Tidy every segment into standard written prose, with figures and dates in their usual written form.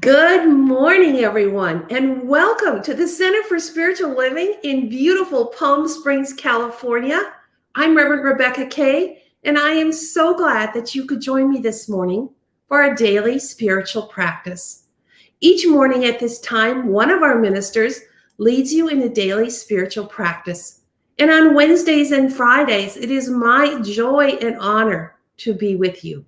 Good morning, everyone, and welcome to the Center for Spiritual Living in beautiful Palm Springs, California. I'm Reverend Rebecca Kay, and I am so glad that you could join me this morning for our daily spiritual practice. Each morning at this time, one of our ministers leads you in a daily spiritual practice. And on Wednesdays and Fridays, it is my joy and honor to be with you.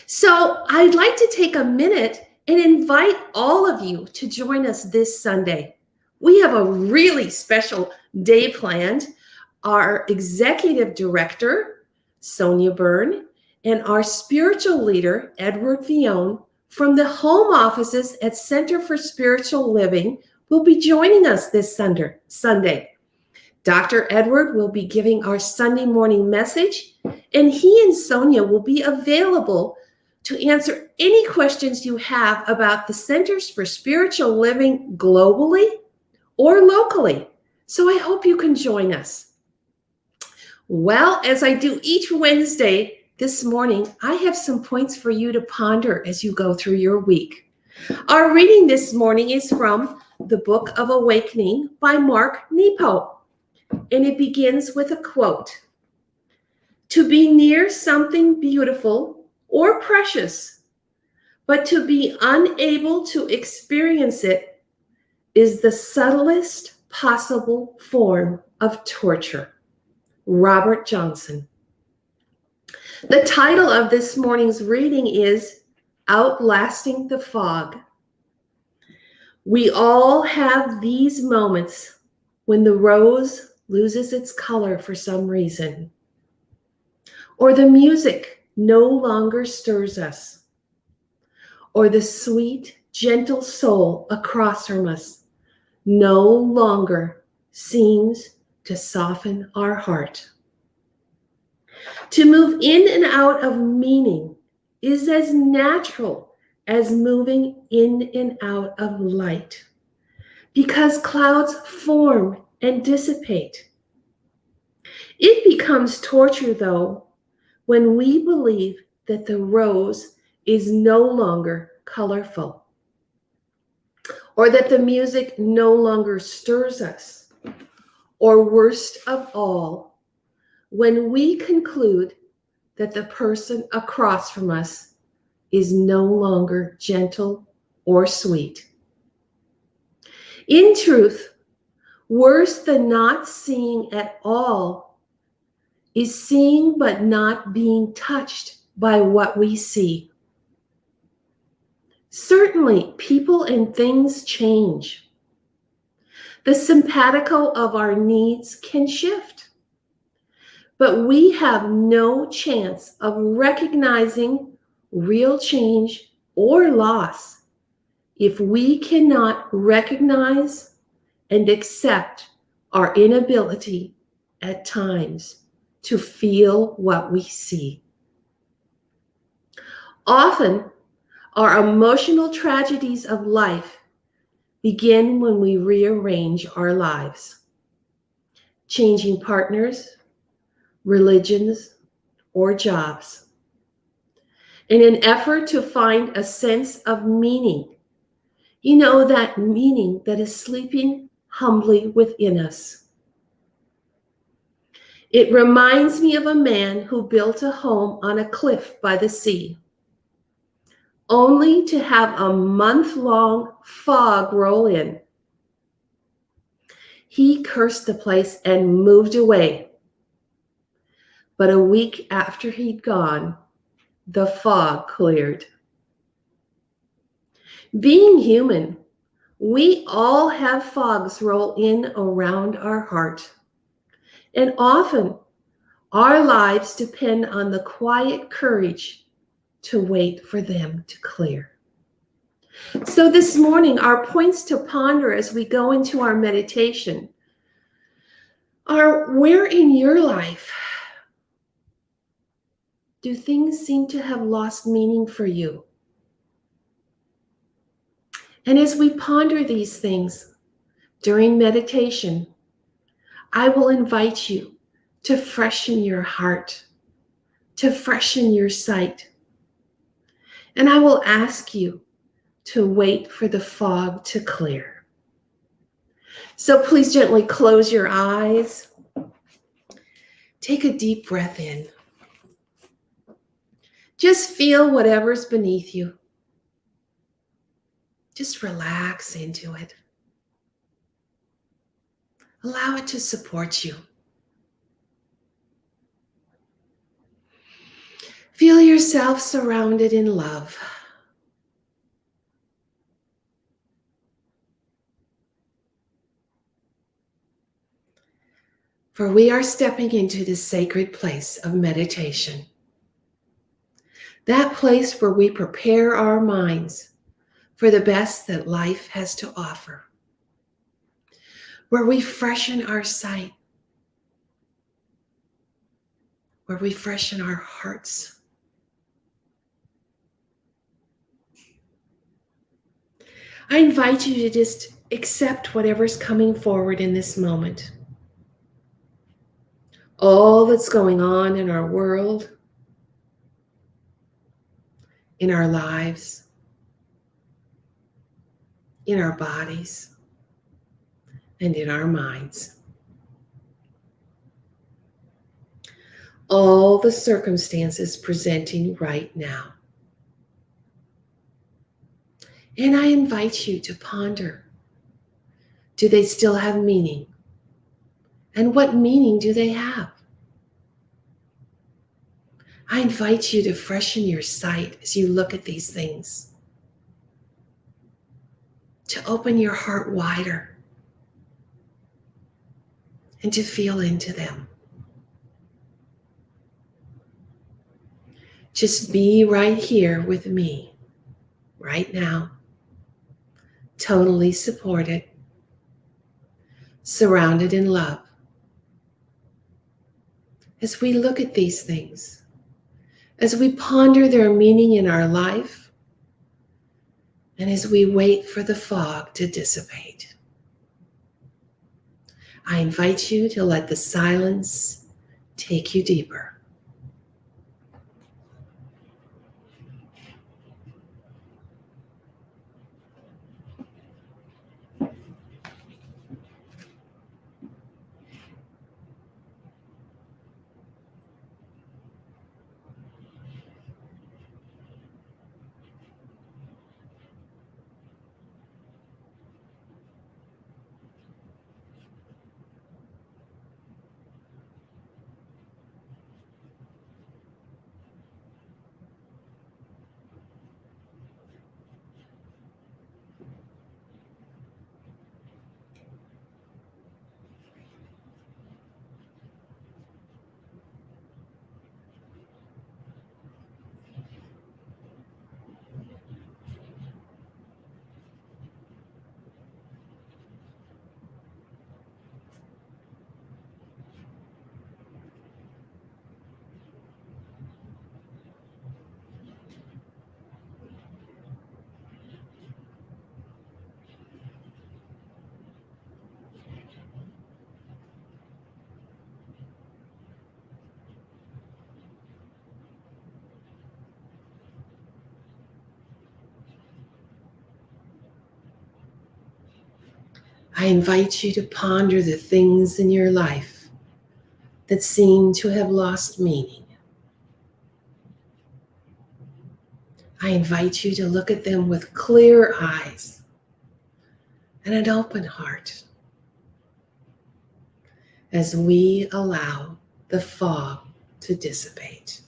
So I'd like to take a minute and invite all of you to join us this Sunday. We have a really special day planned. Our executive director, Sonia Byrne, and our spiritual leader, Edward Vione, from the home offices at Center for Spiritual Living will be joining us this Sunday. Dr. Edward will be giving our Sunday morning message, and he and Sonia will be available to answer any questions you have about the Centers for Spiritual Living globally or locally. So I hope you can join us. Well, as I do each Wednesday this morning, I have some points for you to ponder as you go through your week. Our reading this morning is from the Book of Awakening by Mark Nepo, and it begins with a quote. "To be near something beautiful or precious, but to be unable to experience it is the subtlest possible form of torture." Robert Johnson. The title of this morning's reading is Outlasting the Fog. We all have these moments when the rose loses its color for some reason, or the music no longer stirs us, or the sweet, gentle soul across from us no longer seems to soften our heart. To move in and out of meaning is as natural as moving in and out of light, because clouds form and dissipate. It becomes torture, though, when we believe that the rose is no longer colorful, or that the music no longer stirs us, or worst of all, when we conclude that the person across from us is no longer gentle or sweet. In truth, worse than not seeing at all is seeing but not being touched by what we see. Certainly, people and things change. The simpatico of our needs can shift, but we have no chance of recognizing real change or loss if we cannot recognize and accept our inability at times to feel what we see. Often, our emotional tragedies of life begin when we rearrange our lives, changing partners, religions, or jobs, in an effort to find a sense of meaning. You know, that meaning that is sleeping humbly within us. It reminds me of a man who built a home on a cliff by the sea, only to have a month-long fog roll in. He cursed the place and moved away. But a week after he'd gone, the fog cleared. Being human, we all have fogs roll in around our heart. And often, our lives depend on the quiet courage to wait for them to clear. So this morning, our points to ponder as we go into our meditation are, where in your life do things seem to have lost meaning for you? And as we ponder these things during meditation, I will invite you to freshen your heart, to freshen your sight. And I will ask you to wait for the fog to clear. So please gently close your eyes. Take a deep breath in. Just feel whatever's beneath you. Just relax into it. Allow it to support you. Feel yourself surrounded in love. For we are stepping into this sacred place of meditation. That place where we prepare our minds for the best that life has to offer. Where we freshen our sight. Where we freshen our hearts. I invite you to just accept whatever's coming forward in this moment. All that's going on in our world, in our lives, in our bodies, and in our minds. All the circumstances presenting right now. And I invite you to ponder. Do they still have meaning? And what meaning do they have? I invite you to freshen your sight as you look at these things. To open your heart wider. And to feel into them. Just be right here with me, right now. Totally supported. Surrounded in love. As we look at these things, as we ponder their meaning in our life, and as we wait for the fog to dissipate, I invite you to let the silence take you deeper. I invite you to ponder the things in your life that seem to have lost meaning. I invite you to look at them with clear eyes and an open heart as we allow the fog to dissipate.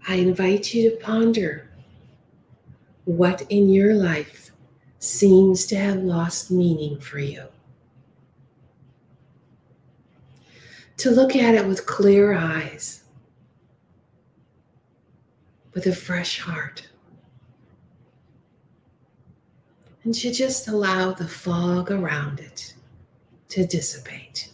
I invite you to ponder what in your life seems to have lost meaning for you. To look at it with clear eyes, with a fresh heart, and to just allow the fog around it to dissipate.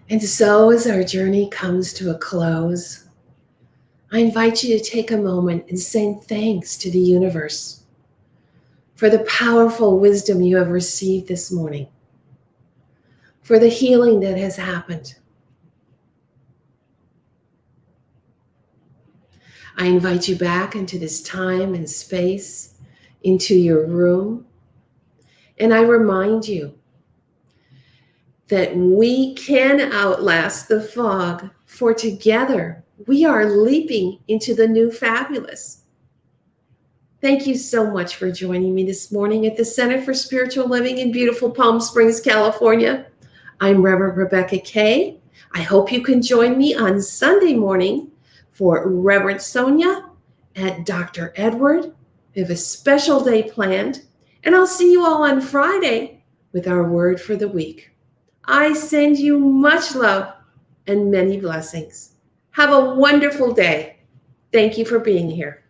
And so, as our journey comes to a close, I invite you to take a moment and say thanks to the universe for the powerful wisdom you have received this morning, for the healing that has happened. I invite you back into this time and space, into your room, and I remind you that we can outlast the fog, for together we are leaping into the new fabulous. Thank you so much for joining me this morning at the Center for Spiritual Living in beautiful Palm Springs, California. I'm Reverend Rebecca Kay. I hope you can join me on Sunday morning for Reverend Sonia and Dr. Edward. We have a special day planned, and I'll see you all on Friday with our word for the week. I send you much love and many blessings. Have a wonderful day. Thank you for being here.